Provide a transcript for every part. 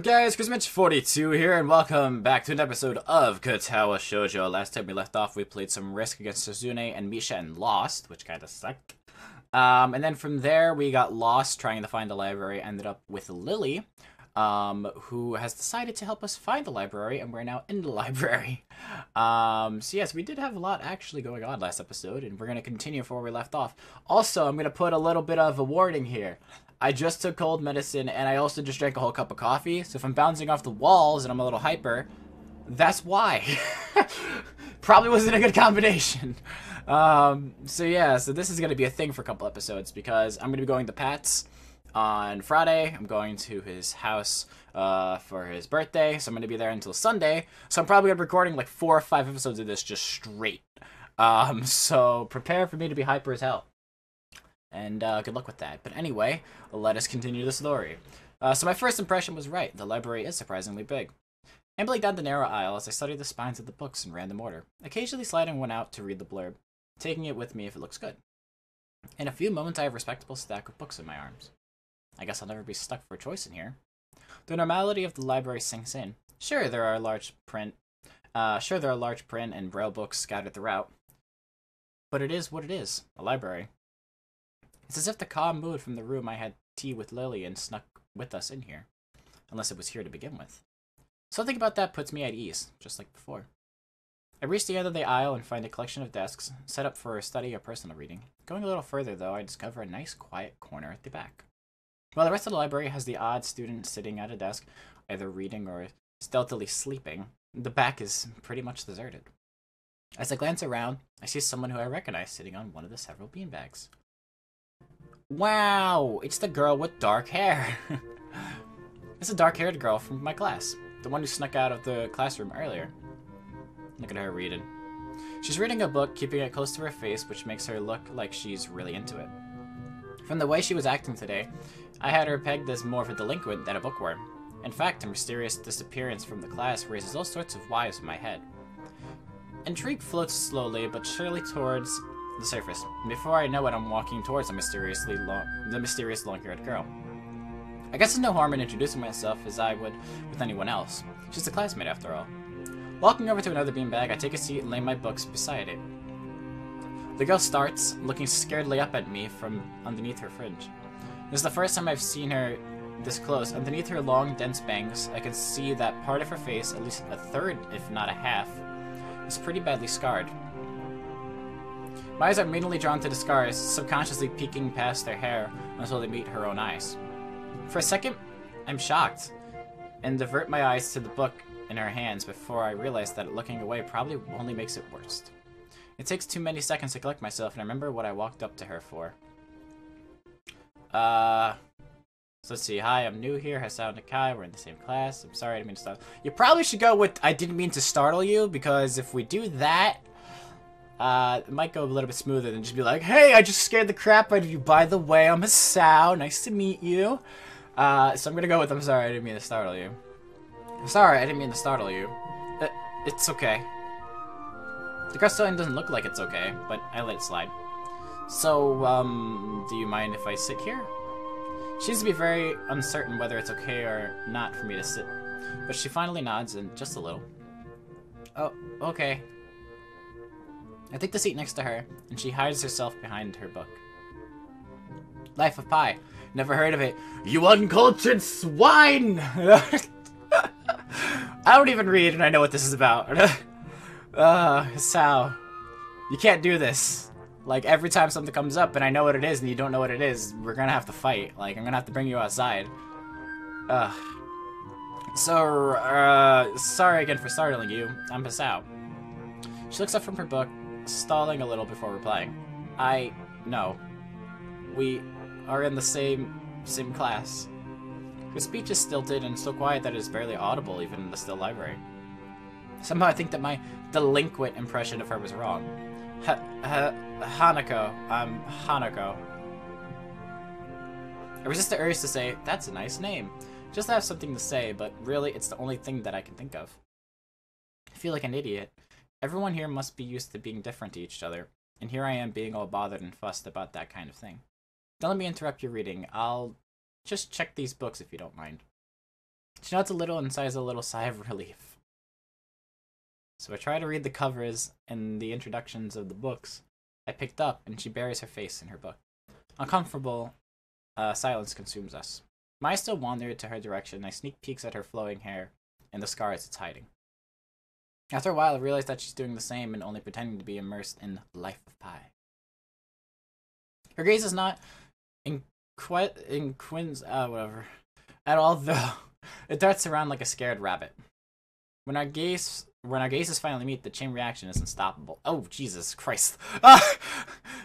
guys, Chrismitch42 here, and welcome back to an episode of Katawa Shoujo. Last time we left off, we played some Risk against Suzune and Misha and lost, which kind of sucked. And then from there, we got lost trying to find the library, ended up with Lily, who has decided to help us find the library, and we're now in the library. So yes, we did have a lot actually going on last episode, and we're going to continue from where we left off. Also, I'm going to put a little bit of a warning here. I just took cold medicine, and I also just drank a whole cup of coffee, so if I'm bouncing off the walls and I'm a little hyper, that's why. Probably wasn't a good combination. So yeah, so this is going to be a thing for a couple episodes, because I'm going to be going to Pat's on Friday. I'm going to his house for his birthday, so I'm going to be there until Sunday, so I'm probably going to be recording like 4 or 5 episodes of this just straight. So prepare for me to be hyper as hell. And good luck with that. But anyway, let us continue the story. So my first impression was right. The library is surprisingly big. Ambling down the narrow aisle as I studied the spines of the books in random order, occasionally sliding one out to read the blurb, taking it with me if it looks good. In a few moments I have a respectable stack of books in my arms. I guess I'll never be stuck for a choice in here. The normality of the library sinks in. Sure, there are large print and braille books scattered throughout. But it is what it is, a library. It's as if the calm mood from the room I had tea with Lily and snuck with us in here. Unless it was here to begin with. Something about that puts me at ease, just like before. I reach the end of the aisle and find a collection of desks, set up for study or personal reading. Going a little further, though, I discover a nice, quiet corner at the back. While the rest of the library has the odd student sitting at a desk, either reading or stealthily sleeping, the back is pretty much deserted. As I glance around, I see someone who I recognize sitting on one of the several beanbags. Wow, it's the girl with dark hair. It's a dark-haired girl from my class, the one who snuck out of the classroom earlier. Look at her reading. She's reading a book, keeping it close to her face, which makes her look like she's really into it. From the way she was acting today, I had her pegged as more of a delinquent than a bookworm. In fact, her mysterious disappearance from the class raises all sorts of whys in my head. Intrigue floats slowly but surely towards the surface. Before I know it, I'm walking towards the mysterious long-haired girl. I guess there's no harm in introducing myself as I would with anyone else. She's a classmate after all. Walking over to another beanbag, I take a seat and lay my books beside it. The girl starts, looking scaredly up at me from underneath her fringe. This is the first time I've seen her this close. Underneath her long, dense bangs, I can see that part of her face, at least a third, if not a half, is pretty badly scarred. My eyes are immediately drawn to the scars, subconsciously peeking past their hair until they meet her own eyes. For a second, I'm shocked, and divert my eyes to the book in her hands before I realize that looking away probably only makes it worse. It takes too many seconds to collect myself and I remember what I walked up to her for. So let's see. Hi, I'm new here. Hisao Nakai. We're in the same class. I'm sorry, I didn't mean to startle. You probably should go with I didn't mean to startle you, because if we do that, it might go a little bit smoother than just be like, hey, I just scared the crap out of you. By the way, I'm Hisao. Nice to meet you. So I'm gonna go with I'm sorry, I didn't mean to startle you. Sorry, I didn't mean to startle you. It's okay. The girl still doesn't look like it's okay, but I let it slide. So, do you mind if I sit here? She seems to be very uncertain whether it's okay or not for me to sit, but she finally nods and just a little. Oh, okay. I take the seat next to her, and she hides herself behind her book. Life of Pi. Never heard of it. You uncultured swine! I don't even read, and I know what this is about. Hisao. You can't do this. Like, every time something comes up, and I know what it is, and you don't know what it is, we're gonna have to fight. Like, I'm gonna have to bring you outside. So, sorry again for startling you. I'm Hisao. She looks up from her book, stalling a little before replying. I know. We are in the same class. Her speech is stilted and so quiet that it is barely audible even in the still library. Somehow I think that my delinquent impression of her was wrong. Hanako. Hanako. I resist the urge to say, that's a nice name. Just to have something to say, but really it's the only thing that I can think of. I feel like an idiot. Everyone here must be used to being different to each other, and here I am being all bothered and fussed about that kind of thing. Don't let me interrupt your reading. I'll just check these books if you don't mind. She nods a little and sighs a little sigh of relief. So I try to read the covers and the introductions of the books I picked up, and she buries her face in her book. Uncomfortable silence consumes us. My eyes still wander to her direction, and I sneak peeks at her flowing hair and the scars it's hiding. After a while, I realize that she's doing the same and only pretending to be immersed in Life of Pi. Her gaze is not whatever at all, though. It darts around like a scared rabbit. When our gaze When our gazes finally meet, the chain reaction is unstoppable. Oh, Jesus Christ.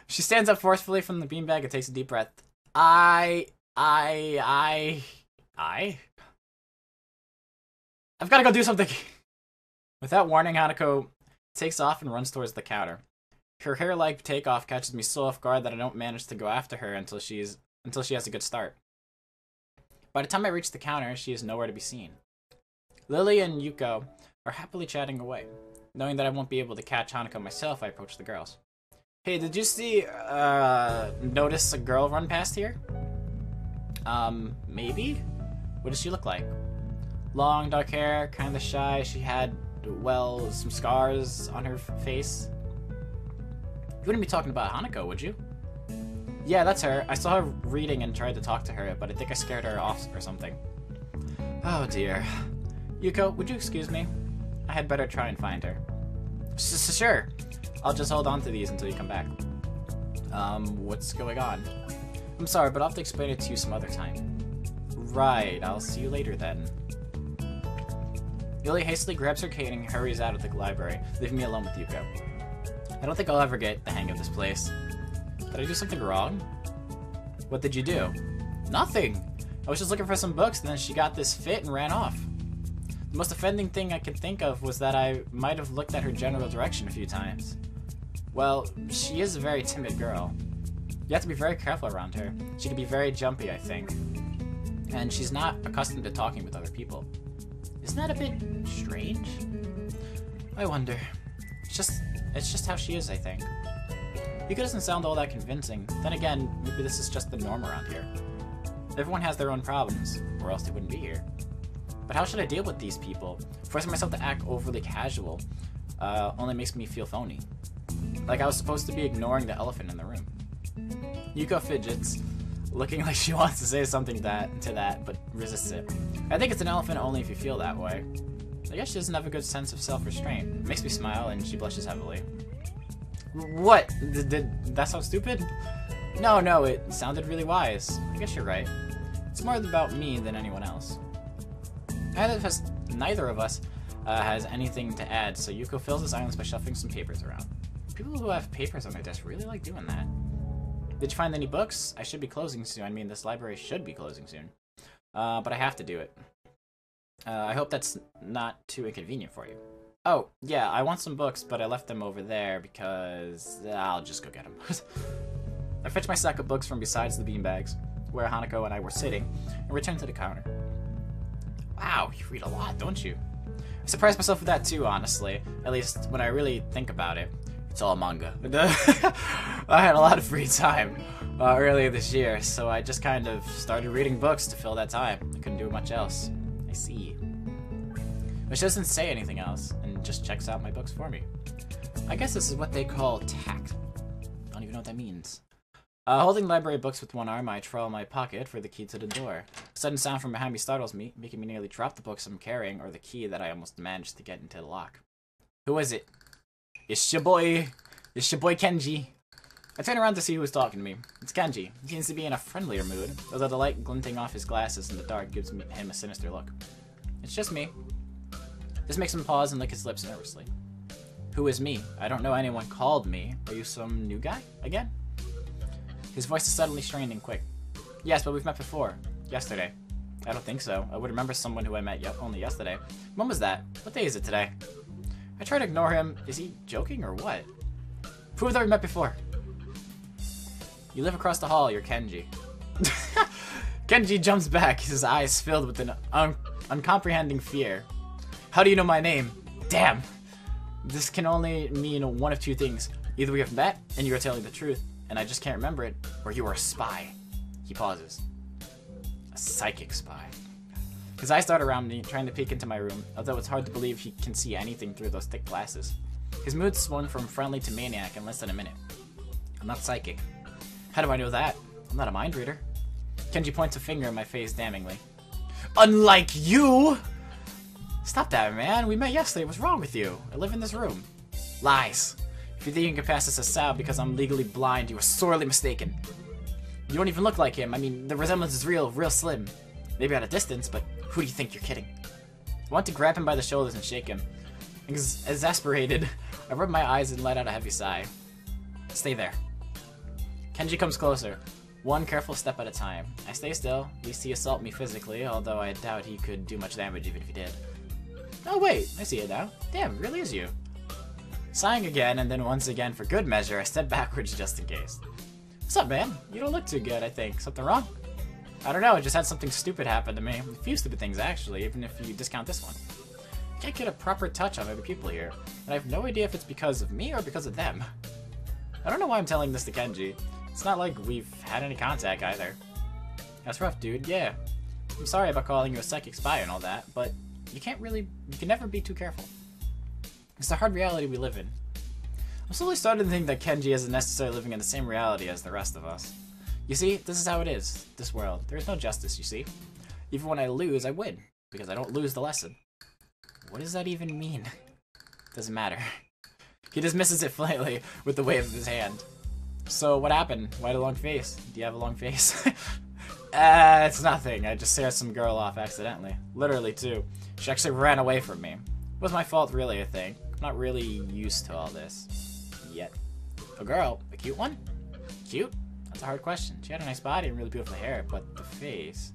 She stands up forcefully from the beanbag and takes a deep breath. I've got to go do something. Without warning, Hanako takes off and runs towards the counter. Her hair-like takeoff catches me so off guard that I don't manage to go after her until she has a good start. By the time I reach the counter, she is nowhere to be seen. Lily and Yuko are happily chatting away. Knowing that I won't be able to catch Hanako myself, I approach the girls. Hey, did you notice a girl run past here? Maybe? What does she look like? Long, dark hair, kinda shy. She had, well, some scars on her face. You wouldn't be talking about Hanako, would you? Yeah, that's her. I saw her reading and tried to talk to her, but I think I scared her off or something. Oh dear. Yuko, would you excuse me? I had better try and find her. Sure. I'll just hold on to these until you come back. What's going on? I'm sorry, but I'll have to explain it to you some other time. Right, I'll see you later then. Lily hastily grabs her cane and hurries out of the library, leaving me alone with Yuko. I don't think I'll ever get the hang of this place. Did I do something wrong? What did you do? Nothing! I was just looking for some books, and then she got this fit and ran off. The most offending thing I could think of was that I might have looked at her general direction a few times. Well, she is a very timid girl. You have to be very careful around her. She can be very jumpy, I think. And she's not accustomed to talking with other people. Isn't that a bit strange? I wonder. It's just how she is, I think. Yuko doesn't sound all that convincing. Then again, maybe this is just the norm around here. Everyone has their own problems, or else they wouldn't be here. But how should I deal with these people? Forcing myself to act overly casual only makes me feel phony. Like I was supposed to be ignoring the elephant in the room. Yuko fidgets, looking like she wants to say something to that, but resists it. I think it's an elephant only if you feel that way. I guess she doesn't have a good sense of self-restraint. It makes me smile, and she blushes heavily. What? Did that sound stupid? No, it sounded really wise. I guess you're right. It's more about me than anyone else. Neither of us has anything to add, so Yuko fills the silence by shuffling some papers around. People who have papers on their desk really like doing that. Did you find any books? I should be closing soon. I mean, this library should be closing soon. But I have to do it. I hope that's not too inconvenient for you. Oh, yeah, I want some books, but I left them over there because I'll just go get them. I fetched my stack of books from besides the beanbags, where Hanako and I were sitting, and returned to the counter. Wow, you read a lot, don't you? I surprised myself with that too, honestly. At least when I really think about it. It's all manga. I had a lot of free time earlier this year, so I just kind of started reading books to fill that time. I couldn't do much else. I see. But she doesn't say anything else, and just checks out my books for me. I guess this is what they call tact. Don't even know what that means. Holding library books with one arm, I trawl my pocket for the key to the door. A sudden sound from behind me startles me, making me nearly drop the books I'm carrying or the key that I almost managed to get into the lock. Who is it? It's your boy Kenji. I turn around to see who's talking to me. It's Kenji. He seems to be in a friendlier mood, although the light glinting off his glasses in the dark gives him a sinister look. It's just me. This makes him pause and lick his lips nervously. Who is me? I don't know anyone called me. Are you some new guy? Again? His voice is suddenly strained and quick. Yes, but we've met before. Yesterday. I don't think so. I would remember someone who I met only yesterday. When was that? What day is it today? I try to ignore him. Is he joking or what? Prove that we met before. You live across the hall. You're Kenji. Kenji jumps back, his eyes filled with an uncomprehending fear. How do you know my name? Damn. This can only mean one of two things. Either we have met, and you are telling the truth, and I just can't remember it, or you are a spy. He pauses. A psychic spy. His eyes dart around me, trying to peek into my room, although it's hard to believe he can see anything through those thick glasses. His mood swung from friendly to maniac in less than a minute. I'm not psychic. How do I know that? I'm not a mind reader. Kenji points a finger in my face damningly. Unlike you! Stop that, man. We met yesterday. What's wrong with you? I live in this room. Lies. If you think you can pass as Hisao because I'm legally blind, you are sorely mistaken. You don't even look like him. I mean, the resemblance is real slim. Maybe at a distance, but who do you think you're kidding? I want to grab him by the shoulders and shake him. Exasperated, I rub my eyes and let out a heavy sigh. Stay there. Kenji comes closer, one careful step at a time. I stay still, lest he assault me physically, although I doubt he could do much damage even if he did. Oh wait, I see it now. Damn, it really is you. Sighing again, and then once again for good measure, I step backwards just in case. What's up, man? You don't look too good, I think. Something wrong? I don't know, I just had something stupid happen to me. A few stupid things, actually, even if you discount this one. I can't get a proper touch on other people here, and I have no idea if it's because of me or because of them. I don't know why I'm telling this to Kenji. It's not like we've had any contact either. That's rough, dude, yeah. I'm sorry about calling you a psychic spy and all that, but you can never be too careful. It's the hard reality we live in. I'm slowly starting to think that Kenji isn't necessarily living in the same reality as the rest of us. You see, this is how it is, this world. There is no justice, you see. Even when I lose, I win, because I don't lose the lesson. What does that even mean? Doesn't matter. He dismisses it flatly with the wave of his hand. So, what happened? Why the long face? Do you have a long face? It's nothing. I just scared some girl off accidentally. Literally, too. She actually ran away from me. It was my fault, really, I think. I'm not really used to all this. Yet. A girl? A cute one? Cute? That's a hard question. She had a nice body and really beautiful hair, but the face...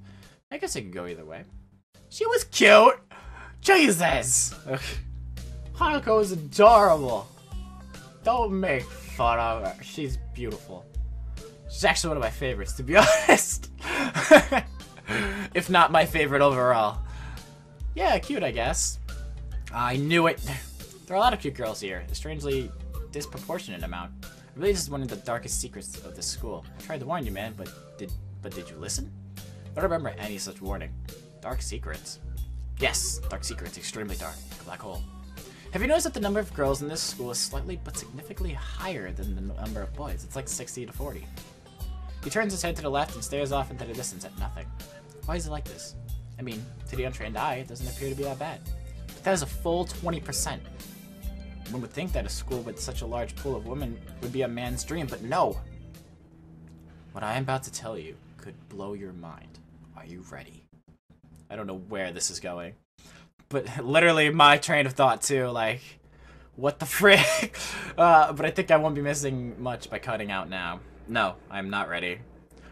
I guess it could go either way. She was cute! Jesus! Hanako is adorable. Don't make fun of her. She's beautiful. She's actually one of my favorites, to be honest. If not my favorite overall. Yeah, cute, I guess. I knew it. There are a lot of cute girls here. A strangely disproportionate amount. Really, this is one of the darkest secrets of this school. I tried to warn you, man, but did you listen? I don't remember any such warning. Dark secrets. Yes, dark secrets, extremely dark, like a black hole. Have you noticed that the number of girls in this school is slightly but significantly higher than the number of boys? It's like 60 to 40. He turns his head to the left and stares off into the distance at nothing. Why is it like this? I mean, to the untrained eye, it doesn't appear to be that bad. But that is a full 20%. One would think that a school with such a large pool of women would be a man's dream, but no! What I am about to tell you could blow your mind. Are you ready? I don't know where this is going. But literally my train of thought too, like, what the frick? But I think I won't be missing much by cutting out now. No, I'm not ready.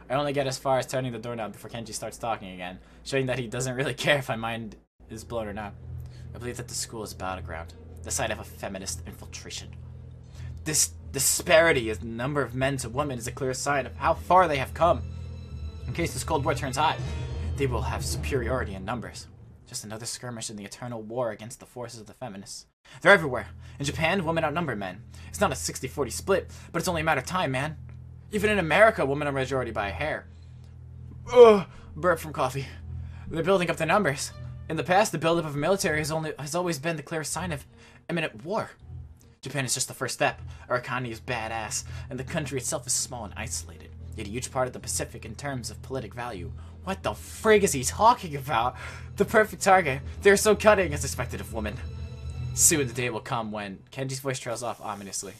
I only get as far as turning the doorknob before Kenji starts talking again, showing that he doesn't really care if my mind is blown or not. I believe that the school is a battleground, the site of a feminist infiltration. This disparity in the number of men to women is a clear sign of how far they have come. In case this Cold War turns hot, they will have superiority in numbers. Just another skirmish in the eternal war against the forces of the feminists. They're everywhere. In Japan, women outnumber men. It's not a 60-40 split, but it's only a matter of time, man. Even in America, women are majority by a hair. Ugh, burp from coffee. They're building up the numbers. In the past, the buildup of a military has always been the clearest sign of imminent war. Japan is just the first step. Our economy is badass, and the country itself is small and isolated, yet a huge part of the Pacific in terms of politic value. What the frig is he talking about? The perfect target. They're so cutting as expected of women. Soon the day will come when Kenji's voice trails off ominously.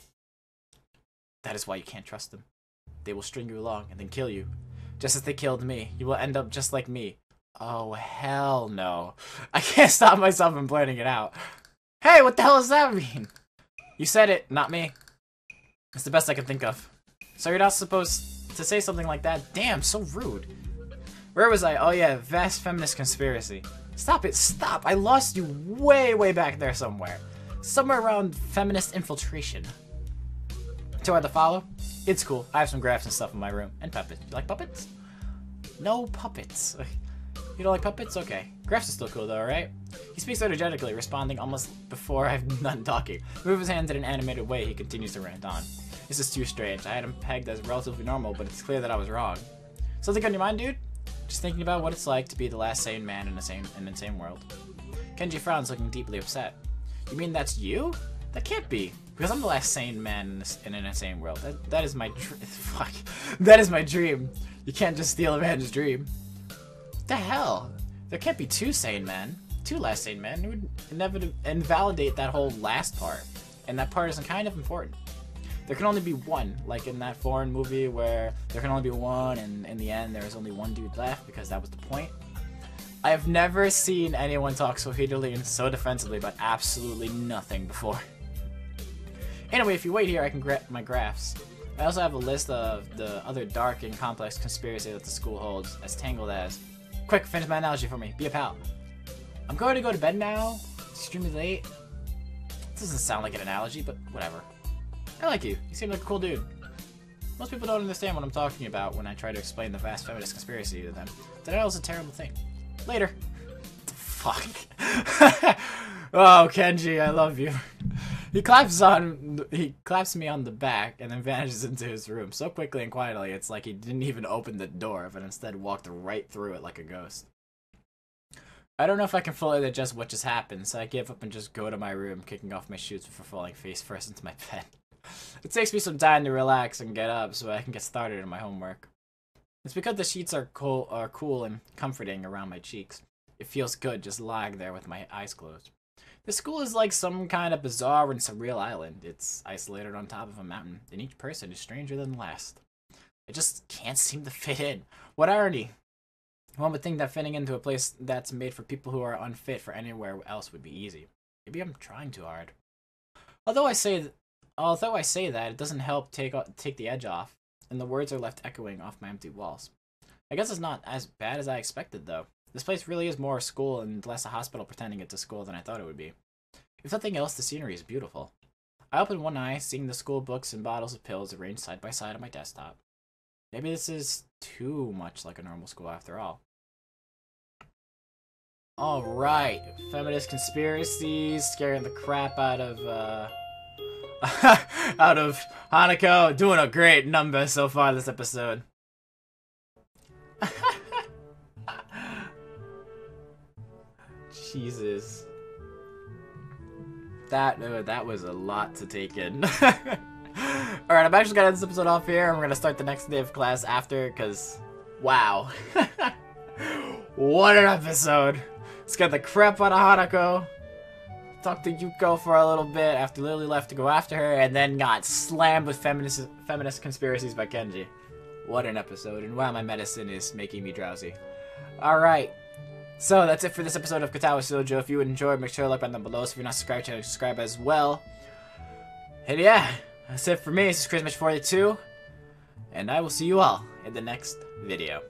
That is why you can't trust them. They will string you along and then kill you. Just as they killed me, you will end up just like me. Oh, hell no. I can't stop myself from blurting it out. Hey, what the hell does that mean? You said it, not me. It's the best I can think of. So you're not supposed to say something like that? Damn, so rude. Where was I? Oh yeah, vast feminist conspiracy. Stop it, stop! I lost you way back there somewhere. Somewhere around feminist infiltration. Too hard to follow? It's cool. I have some graphs and stuff in my room. And puppets. You like puppets? No puppets. You don't like puppets? Okay. Graphs are still cool though, right? He speaks energetically, responding almost before I've done talking. Move his hands in an animated way, he continues to rant on. This is too strange. I had him pegged as relatively normal, but it's clear that I was wrong. Something on your mind, dude? just thinking about what it's like to be the last sane man in the same world. Kenji frowns, looking deeply upset. You mean that's you? That can't be, because I'm the last sane man in an insane world. That is my fuck. That is my dream. You can't just steal a man's dream. What the hell? There can't be two sane men. Two last sane men. It would inevitably invalidate that whole last part, and that part is kind of important. There can only be one, like in that foreign movie where there can only be one, and in the end there is only one dude left because that was the point. I have never seen anyone talk so heatedly and so defensively about absolutely nothing before. Anyway, if you wait here, I can grab my graphs. I also have a list of the other dark and complex conspiracy that the school holds, as tangled as... Quick, finish my analogy for me. Be a pal. I'm going to go to bed now. It's extremely late. This doesn't sound like an analogy, but whatever. I like you. You seem like a cool dude. Most people don't understand what I'm talking about when I try to explain the vast feminist conspiracy to them. Denial is a terrible thing. Later. Fuck. Oh, Kenji, I love you. He claps me on the back and then vanishes into his room so quickly and quietly it's like he didn't even open the door but instead walked right through it like a ghost. I don't know if I can fully digest what just happened, so I give up and just go to my room, kicking off my shoes before falling face first into my bed. It takes me some time to relax and get up so I can get started on my homework. It's because the sheets are cool and comforting around my cheeks. It feels good just lying there with my eyes closed. The school is like some kind of bizarre and surreal island. It's isolated on top of a mountain, and each person is stranger than the last. I just can't seem to fit in. What irony! One would think that fitting into a place that's made for people who are unfit for anywhere else would be easy. Maybe I'm trying too hard. Although I say that, it doesn't help take the edge off, and the words are left echoing off my empty walls. I guess it's not as bad as I expected, though. This place really is more a school and less a hospital pretending it's a school than I thought it would be. If nothing else, the scenery is beautiful. I open one eye, seeing the school books and bottles of pills arranged side by side on my desktop. Maybe this is too much like a normal school after all. Alright, feminist conspiracies, scaring the crap out of, out of Hanako. Doing a great number so far this episode. Jesus. That was a lot to take in. Alright, I'm actually gonna end this episode off here, and we're gonna start the next day of class after, because, wow. What an episode. Scared the crap out of Hanako. Talked to Yuko for a little bit after Lily left to go after her, and then got slammed with feminist conspiracies by Kenji. What an episode, and wow, my medicine is making me drowsy. Alright. So that's it for this episode of Katawa Shoujo. If you enjoyed, make sure to like button down below. So if you're not subscribed, channel subscribe as well. And yeah, that's it for me. This is ChrisMitch42, and I will see you all in the next video.